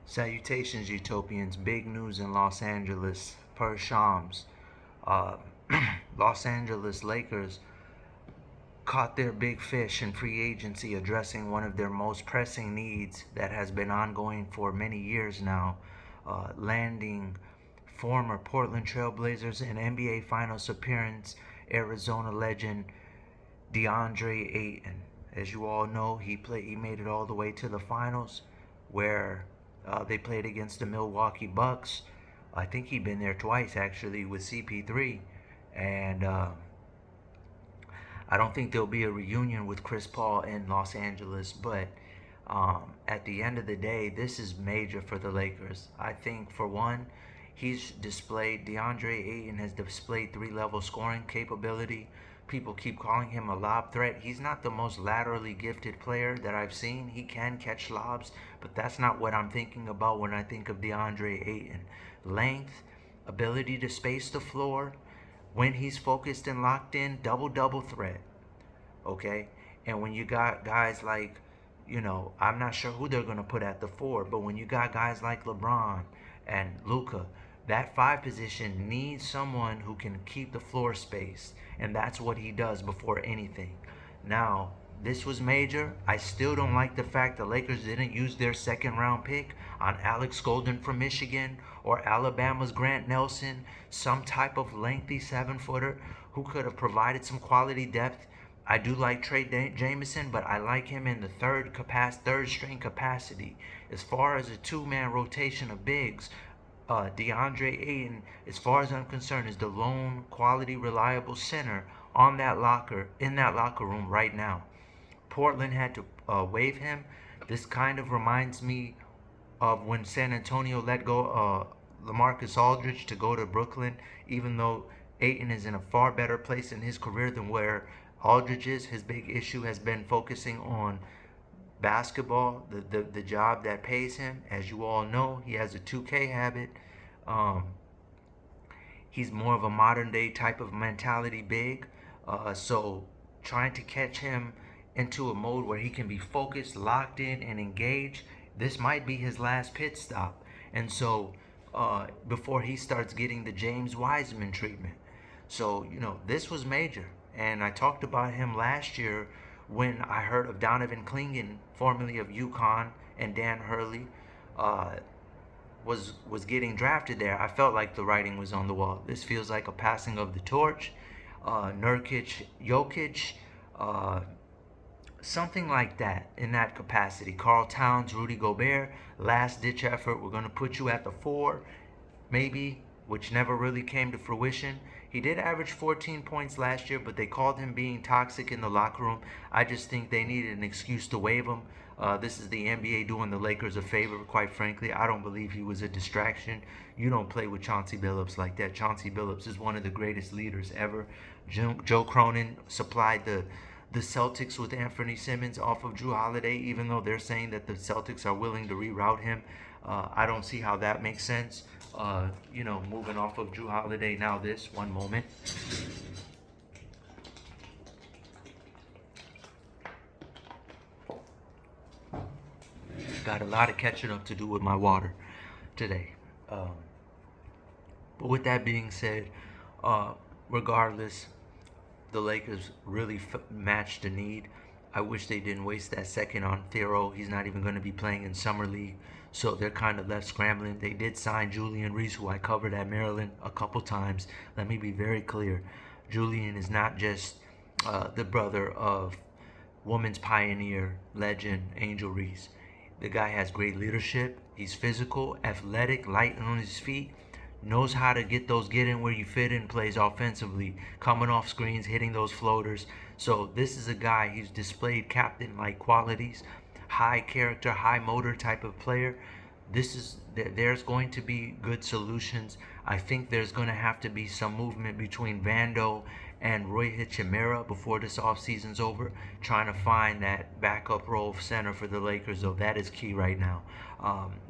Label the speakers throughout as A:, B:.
A: Salutations, Utopians. Big news in Los Angeles. Per Shams. Uh, Los Angeles Lakers caught their big fish in free agency, addressing one of their most pressing needs that has been ongoing for many years now, landing former Portland Trailblazers and NBA Finals appearance Arizona legend Deandre Ayton. As you all know, he made it all the way to the finals, where they played against the Milwaukee Bucks. I think he'd been there twice actually with CP3, and I don't think there'll be a reunion with Chris Paul in Los Angeles, but at the end of the day, this is major for the Lakers. I think, for one, DeAndre Ayton has displayed three-level scoring capability. People keep calling him a lob threat. He's not the most laterally gifted player that I've seen. He can catch lobs, but that's not what I'm thinking about when I think of DeAndre Ayton. Length, ability to space the floor, when he's focused and locked in, double threat. Okay? And when you got guys like, I'm not sure who they're going to put at the four, but when you got guys like LeBron and Luka, that five position needs someone who can keep the floor spaced, and that's what he does before anything. Now, this was major. I still don't like the fact the Lakers didn't use their second round pick on Alex Golden from Michigan or Alabama's Grant Nelson, some type of lengthy 7-footer who could have provided some quality depth. I do like Trey Jameson, but I like him in the third string capacity. As far as a two-man rotation of bigs, DeAndre Ayton, as far as I'm concerned, is the lone quality, reliable center in that locker room right now. Portland had to waive him. This kind of reminds me of when San Antonio let go LaMarcus Aldridge to go to Brooklyn, even though Ayton is in a far better place in his career than where Aldridge is. His big issue has been focusing on basketball, the job that pays him. As you all know, he has a 2K habit. Um, he's more of a modern day type of mentality big. So trying to catch him into a mode where he can be focused, locked in, and engaged, this might be his last pit stop. And so before he starts getting the James Wiseman treatment. So, this was major. And I talked about him last year when I heard of Donovan Clingan, formerly of UConn, and Dan Hurley, was getting drafted there. I felt like the writing was on the wall. This feels like a passing of the torch. Nurkic, Jokic, something like that in that capacity. Karl Towns, Rudy Gobert, last ditch effort. We're going to put you at the four, maybe, which never really came to fruition. He did average 14 points last year, but they called him being toxic in the locker room. I just think they needed an excuse to waive him. This is the NBA doing the Lakers a favor, quite frankly. I don't believe he was a distraction. You don't play with Chauncey Billups like that. Chauncey Billups is one of the greatest leaders ever. Joe Cronin supplied the Celtics with Anthony Simmons off of Drew Holiday, even though they're saying that the Celtics are willing to reroute him. I don't see how that makes sense. Moving off of Drew Holiday, now this, one moment. Got a lot of catching up to do with my water today. But with that being said, regardless, the Lakers really matched the need. I wish they didn't waste that second on Thero. He's not even going to be playing in Summer League, so they're kind of left scrambling. They did sign Julian Reese, who I covered at Maryland a couple times. Let me be very clear. Julian is not just the brother of women's pioneer, legend, Angel Reese. The guy has great leadership. He's physical, athletic, light on his feet, knows how to get in where you fit in plays offensively, coming off screens, hitting those floaters. So this is a guy who's displayed captain-like qualities, high character, high motor type of player. There's going to be good solutions. I think there's going to have to be some movement between Vando and Roy Hachimura before this offseason's over, trying to find that backup role center for the Lakers, though that is key right now.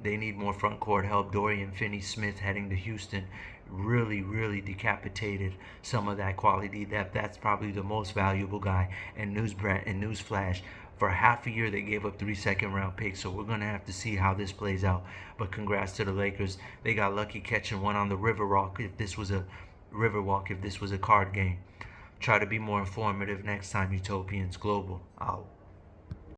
A: They need more front court help. Dorian Finney-Smith heading to Houston really decapitated some of that quality depth. That's probably the most valuable guy. And newsflash, For half a year, they gave up 3 second-round picks, so we're going to have to see how this plays out. But congrats to the Lakers. They got lucky catching one on the Riverwalk if this was a card game. Try to be more informative next time, Utopians Global. Out.